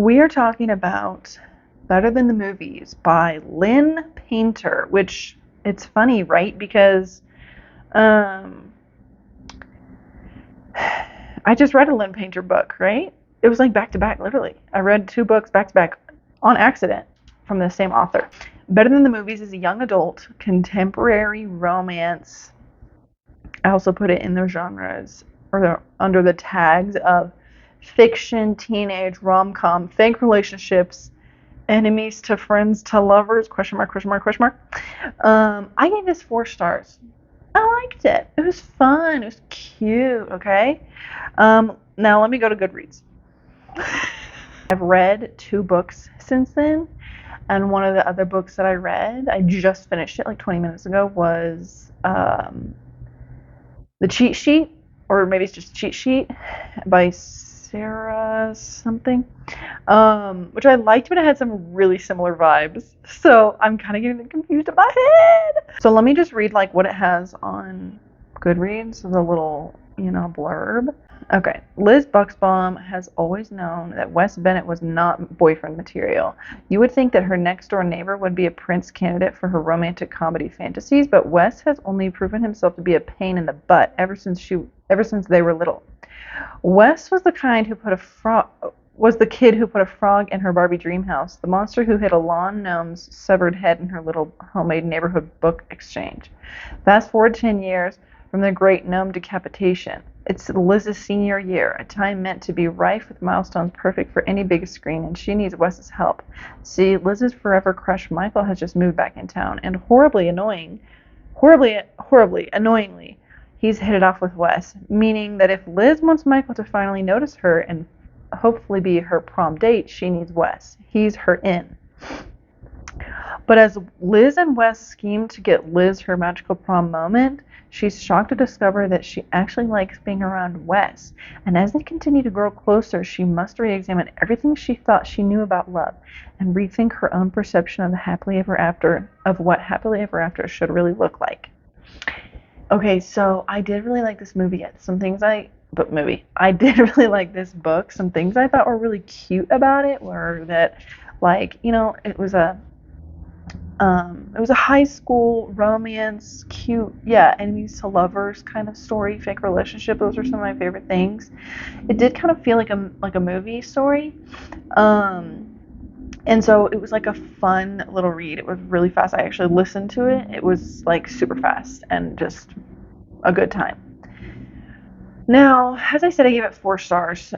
We are talking about Better Than the Movies by Lynn Painter, which it's funny, right? Because um, I just read a Lynn Painter book, right? It was like back to back, literally. I read two books back to back on accident from the same author. Better Than the Movies is a young adult contemporary romance. I also put it in the genres or under the tags of fiction, teenage, rom-com, fake relationships, enemies to friends to lovers, question mark, question mark, question mark. I gave this 4 stars. I liked it. It was fun. It was cute, okay? Now let me go to Goodreads. I've read 2 books since then, and one of the other books that I read, I just finished it like 20 minutes ago, was The Cheat Sheet, or maybe it's just Cheat Sheet by Sarah something, which I liked, but it had some really similar vibes. So I'm kind of getting confused in my head. So let me just read like what it has on Goodreads, the little, blurb. Okay, Liz Buxbaum has always known that Wes Bennett was not boyfriend material. You would think that her next-door neighbor would be a prince candidate for her romantic comedy fantasies, but Wes has only proven himself to be a pain in the butt ever since they were little. Wes was the kid who put a frog in her Barbie dream house, the monster who hid a lawn gnome's severed head in her little homemade neighborhood book exchange. Fast forward 10 years from the great gnome decapitation. It's Liz's senior year, a time meant to be rife with milestones perfect for any big screen, and she needs Wes's help. See, Liz's forever crush Michael has just moved back in town, and horribly annoyingly, he's hit it off with Wes, meaning that if Liz wants Michael to finally notice her and hopefully be her prom date, she needs Wes. He's her in. But as Liz and Wes scheme to get Liz her magical prom moment, she's shocked to discover that she actually likes being around Wes. And as they continue to grow closer, she must re-examine everything she thought she knew about love and rethink her own perception of what happily ever after should really look like. Okay, so I did really like this movie. I did really like this book. Some things I thought were really cute about it were that, like, it was a high school romance, cute, yeah, enemies to lovers kind of story, fake relationship. Those are some of my favorite things. It did kind of feel like a movie story. And so it was like a fun little read. It was really fast. I actually listened to it. It was like super fast and just a good time. Now, as I said, I gave it 4 stars.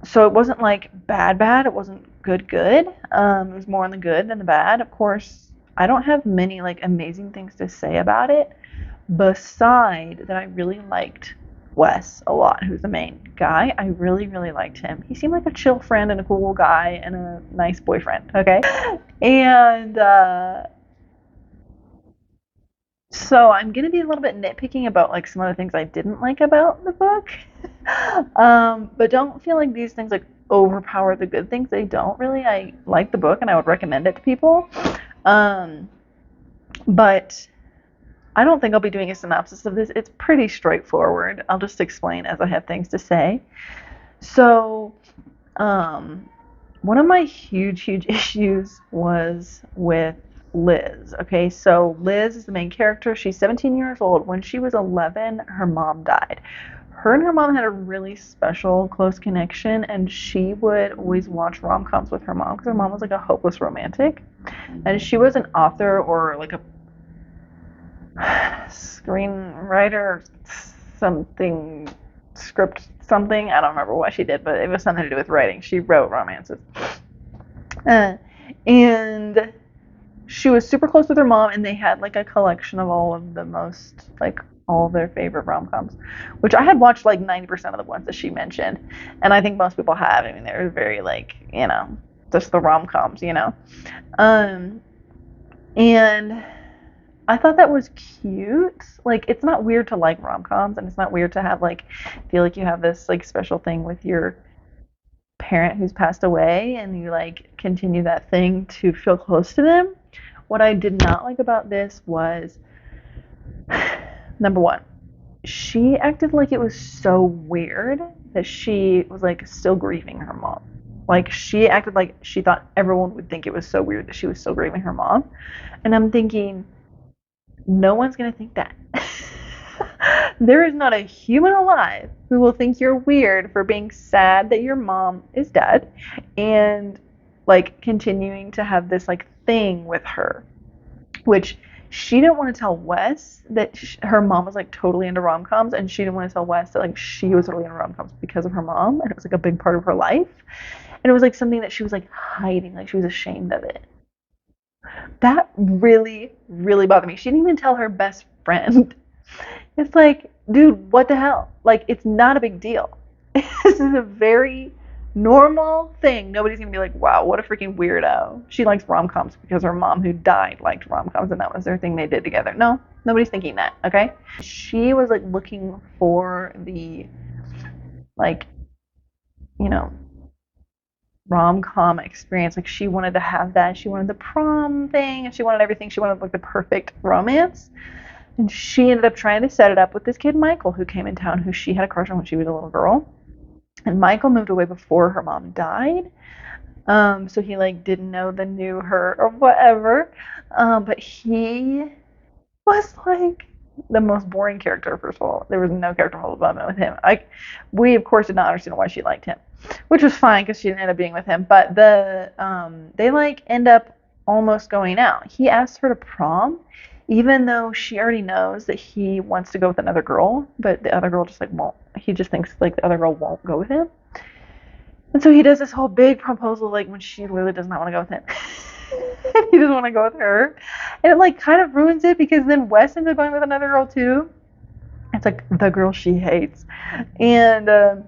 So it wasn't like bad. It wasn't good. It was more on the good than the bad. Of course, I don't have many like amazing things to say about it, beside that I really liked Wes a lot, who's the main guy. I really, really liked him. He seemed like a chill friend and a cool guy and a nice boyfriend, okay? And so I'm going to be a little bit nitpicking about like some of the things I didn't like about the book. But don't feel like these things like overpower the good things. They don't really. I like the book and I would recommend it to people. But I don't think I'll be doing a synopsis of this. It's pretty straightforward. I'll just explain as I have things to say. So, one of my huge issues was with Liz. Okay, so Liz is the main character. She's 17 years old. When she was 11, her mom died. Her and her mom had a really special, close connection, and she would always watch rom-coms with her mom because her mom was like a hopeless romantic. And she was an author or like a screenwriter, something, script something. I don't remember what she did, but it was something to do with writing. She wrote romances. And she was super close with her mom, and they had like a collection of all of the most, like, all of their favorite rom-coms, which I had watched like 90% of the ones that she mentioned, and I think most people have. I mean, they're very like, just the rom-coms, and I thought that was cute. Like, it's not weird to like rom-coms, and it's not weird to have like feel like you have this like special thing with your parent who's passed away, and you like continue that thing to feel close to them. What I did not like about this was, number one, she acted like it was so weird that she was like still grieving her mom. Like, she acted like she thought everyone would think it was so weird that she was still grieving her mom. And I'm thinking, no one's going to think that. There is not a human alive who will think you're weird for being sad that your mom is dead and like continuing to have this like thing with her, which she didn't want to tell Wes that her mom was like totally into rom-coms, and she didn't want to tell Wes that like she was totally into rom-coms because of her mom, and it was like a big part of her life, and it was like something that she was like hiding, like she was ashamed of it. That really, really bothered me. She didn't even tell her best friend. It's like, dude, what the hell? Like, it's not a big deal. This is a very normal thing. Nobody's gonna be like, wow, what a freaking weirdo. She likes rom-coms because her mom who died liked rom-coms and that was their thing they did together. No, nobody's thinking that, okay? She was like looking for the, like, you know, rom-com experience. Like, she wanted to have that. She wanted the prom thing, and she wanted everything. She wanted like the perfect romance. And she ended up trying to set it up with this kid, Michael, who came in town, who she had a crush on when she was a little girl. And Michael moved away before her mom died. So he like didn't know the new her or whatever. But he was like the most boring character, first of all. There was no character development with him. Like, we of course did not understand why she liked him, which was fine because she didn't end up being with him. But they like end up almost going out. He asked her to prom, even though she already knows that he wants to go with another girl, but the other girl just like won't. He just thinks like the other girl won't go with him. And so he does this whole big proposal like when she literally does not want to go with him. He doesn't want to go with her. And it like kind of ruins it because then Wes ends up going with another girl too. It's like the girl she hates. And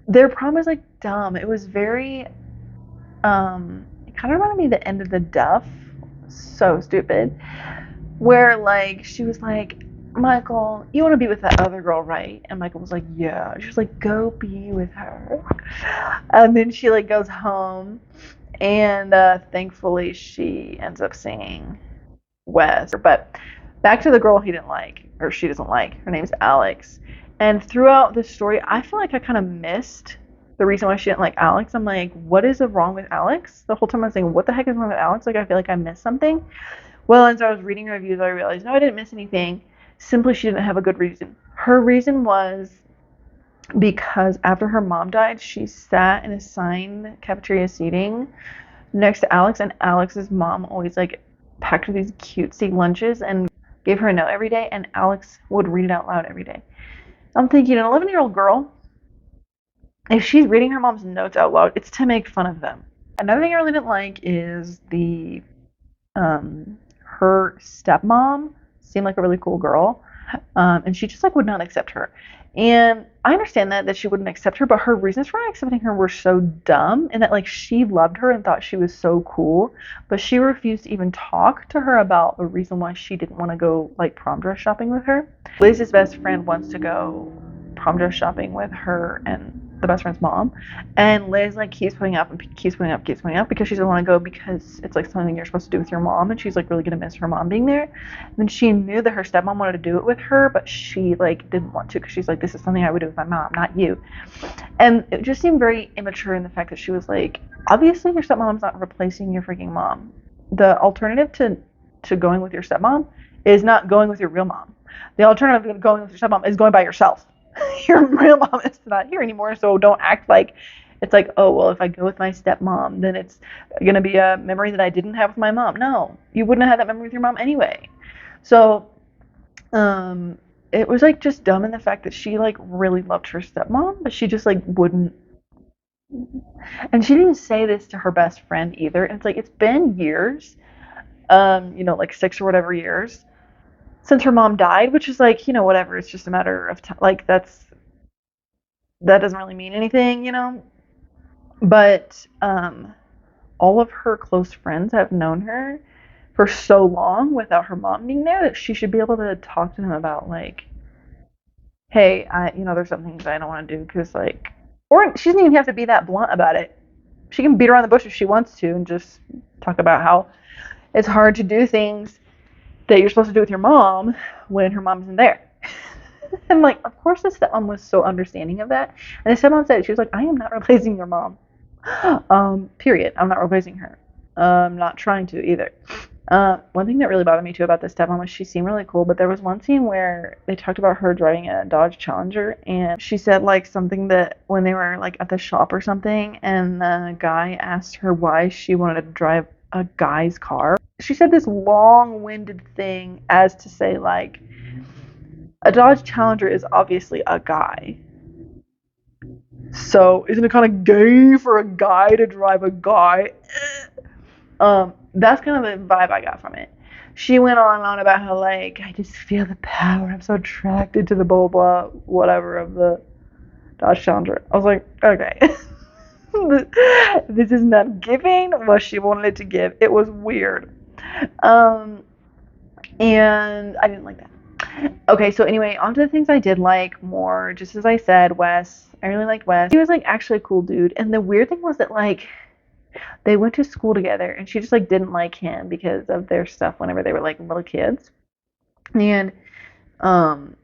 their prom is like dumb. It was very, it kind of reminded me of the end of the Duff. So stupid. Where like she was like, Michael, you want to be with that other girl, right? And Michael was like, yeah. She was like, go be with her. And then she like goes home, and thankfully she ends up singing Wes. But back to the girl he didn't like, or she doesn't like. Her name's Alex. And throughout the story, I feel like I kind of missed the reason why she didn't like Alex. I'm like, what is wrong with Alex? The whole time I was saying, what the heck is wrong with Alex? Like, I feel like I missed something. Well, as I was reading reviews, I realized, no, I didn't miss anything. Simply, she didn't have a good reason. Her reason was because after her mom died, she sat in assigned cafeteria seating next to Alex, and Alex's mom always like packed her these cutesy lunches and gave her a note every day, and Alex would read it out loud every day. I'm thinking, an 11-year-old girl, if she's reading her mom's notes out loud, it's to make fun of them. Another thing I really didn't like is the her stepmom seemed like a really cool girl, and she just like would not accept her. And I understand that she wouldn't accept her, but her reasons for not accepting her were so dumb, and that like she loved her and thought she was so cool, but she refused to even talk to her about the reason why she didn't want to go like prom dress shopping with her. Liz's best friend wants to go prom dress shopping with her and the best friend's mom, and Liz like keeps putting up because she doesn't want to go because it's like something you're supposed to do with your mom, and she's like really gonna miss her mom being there. And then she knew that her stepmom wanted to do it with her, but she like didn't want to because she's like, this is something I would do with my mom, not you. And it just seemed very immature in the fact that she was like, obviously your stepmom's not replacing your freaking mom. The alternative to going with your stepmom is not going with your real mom. The alternative to going with your stepmom is going by yourself. Your real mom is not here anymore, so don't act like it's like, oh, well, if I go with my stepmom, then it's going to be a memory that I didn't have with my mom. No, you wouldn't have had that memory with your mom anyway. So it was like just dumb in the fact that she like really loved her stepmom, but she just like wouldn't. And she didn't say this to her best friend either. And it's like, it's been years, like 6 or whatever years since her mom died, which is like, whatever. It's just a matter of time. Like, that doesn't really mean anything, But all of her close friends have known her for so long without her mom being there that she should be able to talk to them about, like, hey, there's some things I don't want to do because, like, or she doesn't even have to be that blunt about it. She can beat around the bush if she wants to and just talk about how it's hard to do things that you're supposed to do with your mom when her mom isn't there. And like, of course the stepmom was so understanding of that. And the stepmom said, she was like, I am not replacing your mom. Period. I'm not replacing her. I'm not trying to either. One thing that really bothered me too about this stepmom was she seemed really cool, but there was one scene where they talked about her driving a Dodge Challenger, and she said like something that when they were like at the shop or something, and the guy asked her why she wanted to drive a guy's car. She said this long-winded thing as to say like a Dodge Challenger is obviously a guy. So isn't it kind of gay for a guy to drive a guy? That's kind of the vibe I got from it. She went on and on about how like I just feel the power. I'm so attracted to the blah blah whatever of the Dodge Challenger. I was like, okay, this is not giving what she wanted it to give. It was weird, and I didn't like that. Okay, so anyway, on to the things I did like more. Just as I said, Wes. I really liked Wes. He was like actually a cool dude, and the weird thing was that like they went to school together, and she just like didn't like him because of their stuff whenever they were like little kids. And um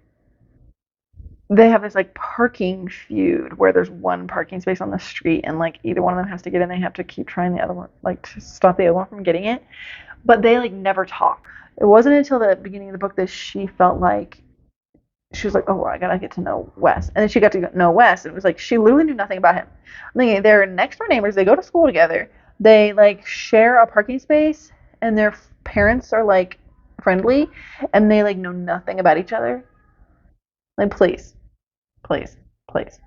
they have this like parking feud where there's one parking space on the street, and like either one of them has to get in, they have to keep trying the other one like to stop the other one from getting it. But they like never talk. It wasn't until the beginning of the book that she felt like she was like, oh, I gotta get to know Wes. And then she got to know Wes, and it was like she literally knew nothing about him. I'm thinking they're next door neighbors, they go to school together, they like share a parking space, and their parents are like friendly, and they like know nothing about each other. Like, please, please, please.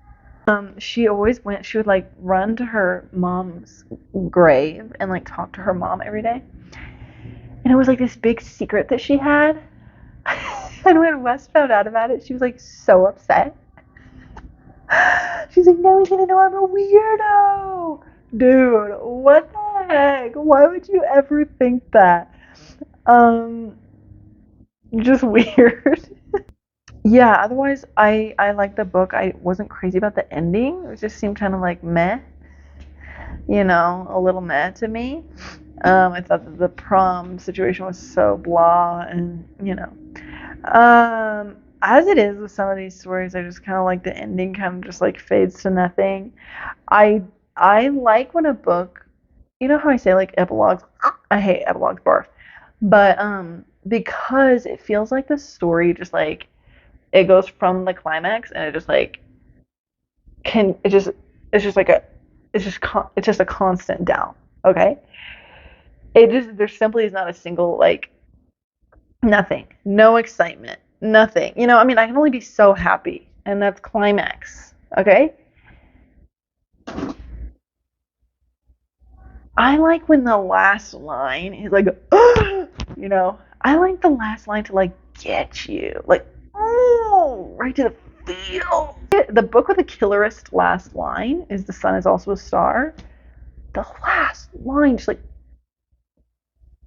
She always went, she would like run to her mom's grave and like talk to her mom every day. And it was like this big secret that she had. And when Wes found out about it, she was like so upset. She's like, now he's gonna know I'm a weirdo. Dude, what the heck? Why would you ever think that? Just weird. Yeah, otherwise I liked the book. I wasn't crazy about the ending. It just seemed kind of like meh, a little meh to me. I thought that the prom situation was so blah, and as it is with some of these stories, I just kind of like the ending kind of just like fades to nothing. I I like when a book, you know how I say like epilogues, I hate epilogues, barf. But because it feels like the story just like it goes from the climax, and it just like can it just it's just like a it's just a constant down. Okay, it just there simply is not a single like nothing, no excitement, nothing. I mean, I can only be so happy, and that's climax. Okay, I like when the last line is like, I like the last line to like get you, like, oh, right to the feel. The book with the killerest last line is "The sun is also a star." The last line just like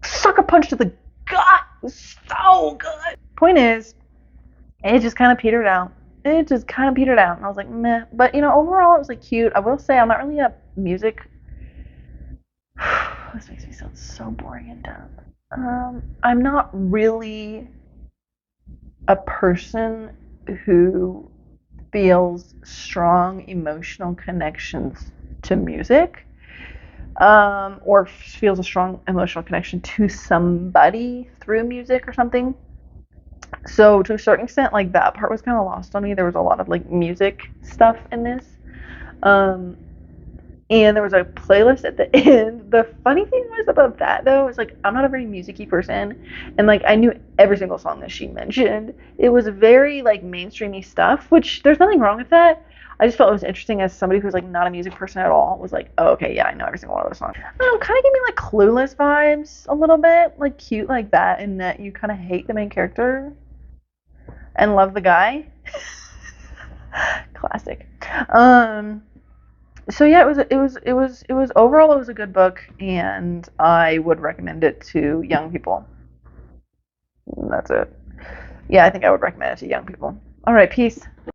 sucker punch to the gut. It was so good. Point is, it just kind of petered out. It just kind of petered out, and I was like, meh. But overall, it was like cute. I will say, I'm not really a music. This makes me sound so boring and dumb. I'm not really a person who feels strong emotional connections to music, or feels a strong emotional connection to somebody through music or something. So to a certain extent, like that part was kind of lost on me. There was a lot of like music stuff in this. And there was a playlist at the end. The funny thing was about that though is like I'm not a very music-y person, and like I knew every single song that she mentioned. It was very like mainstreamy stuff, which there's nothing wrong with that. I just felt it was interesting as somebody who's like not a music person at all was like, oh, okay, yeah, I know every single one of those songs. Kind of give me like Clueless vibes a little bit, like cute like that, in that you kind of hate the main character and love the guy. Classic. So yeah, it was overall it was a good book, and I would recommend it to young people. That's it. Yeah, I think I would recommend it to young people. All right, peace.